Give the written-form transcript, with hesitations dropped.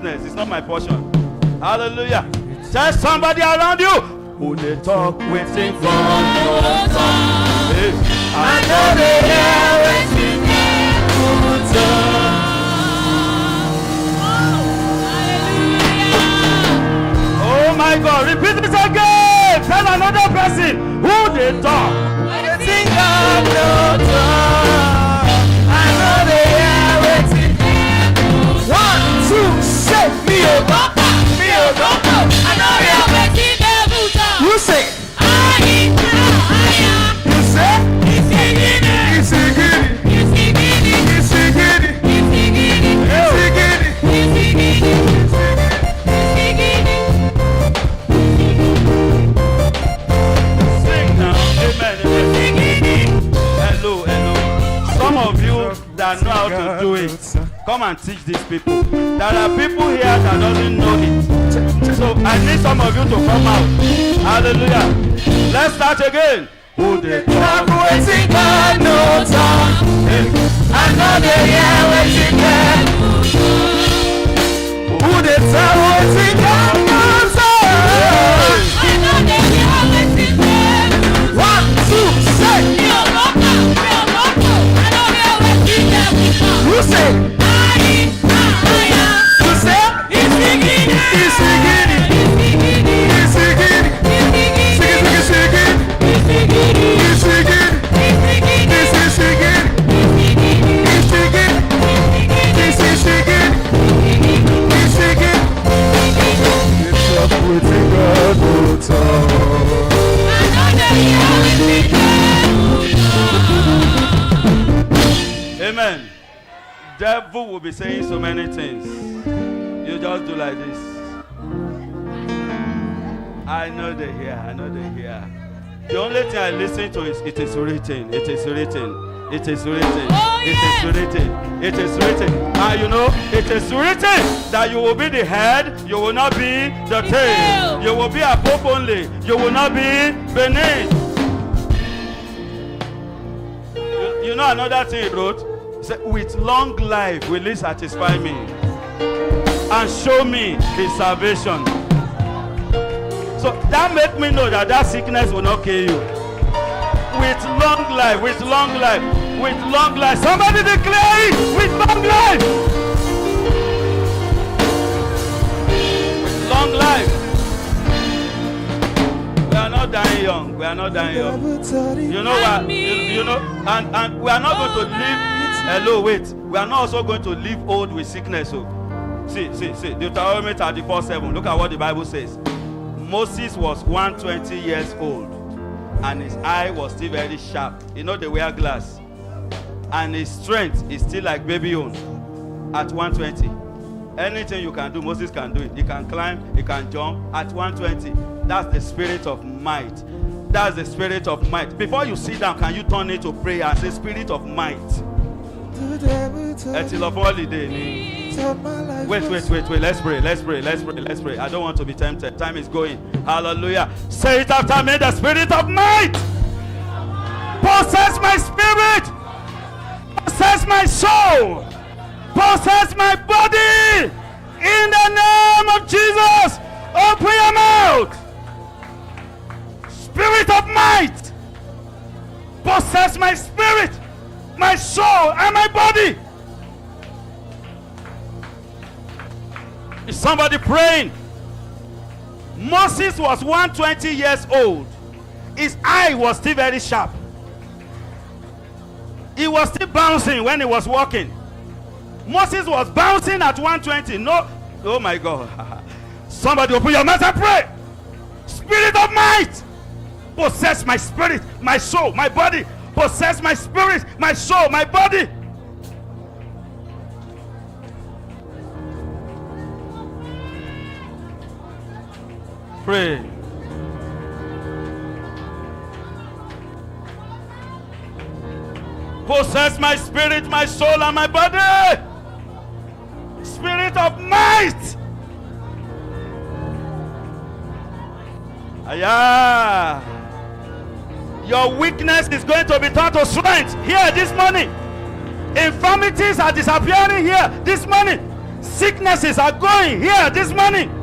It's not my portion. Hallelujah. Tell somebody around you who they talk waiting for no talk. I know they hear waiting for talk. Oh my God, repeat it again. Tell another person who they talk waiting for no talk. I know they hear waiting for 1, 2, say me a doctor. I know you're waiting there, you say, you say, sing now, amen. Hello. Some of you that know how to do it, come and teach these people. There are people here that doesn't know it. So I need some of you to come out. Hallelujah. Let's start again. Who they talk waiting God no talk. I know they hear waiting God. Who they talk waiting God no talk. I know they hear waiting God. 1, 2, say. I know they hear waiting God. You say. You say. It's beginning. Amen. Devil will be saying so many things. You just do like this. I know they hear. The only thing I listen to is it is written. It is written. Oh, it is written. It is written. And you know, it is written that you will be the head, you will not be the tail. You will be above only, you will not be beneath. You know another thing he wrote? He said, with long life will he satisfy me and show me his salvation. So that makes me know that sickness will not kill you. With long life. Somebody declare it, with long life. With long life. We are not dying young. You know what? You know, and we are not going to live. Hello, wait. We are not also going to live old with sickness. So, see. Deuteronomy 34:7. Look at what the Bible says. Moses was 120 years old, and his eye was still very sharp. You know they wear glass, and his strength is still like baby own at 120. Anything you can do, Moses can do it. He can climb, he can jump at 120. That's the spirit of might. That's the spirit of might. Before you sit down, can you turn it to prayer and say, Spirit of might? Until of holiday. Wait. Let's pray. I don't want to be tempted. Time is going. Hallelujah. Say it after me. The spirit of might. Possess my spirit. Possess my soul. Possess my body. In the name of Jesus. Open your mouth. Spirit of might. Possess my spirit, my soul, and my body. Is somebody praying? Moses was 120 years old. His eye was still very sharp. He was still bouncing when he was walking. Moses was bouncing at 120. No, oh my God. Somebody open your mouth and pray. Spirit of might. Possess my spirit, my soul, my body. Possess my spirit, my soul, my body. Pray. Possess my spirit, my soul, and my body. Spirit of might. Ayah. Your weakness is going to be turned to strength here this morning. Infirmities are disappearing here this morning. Sicknesses are going here this morning.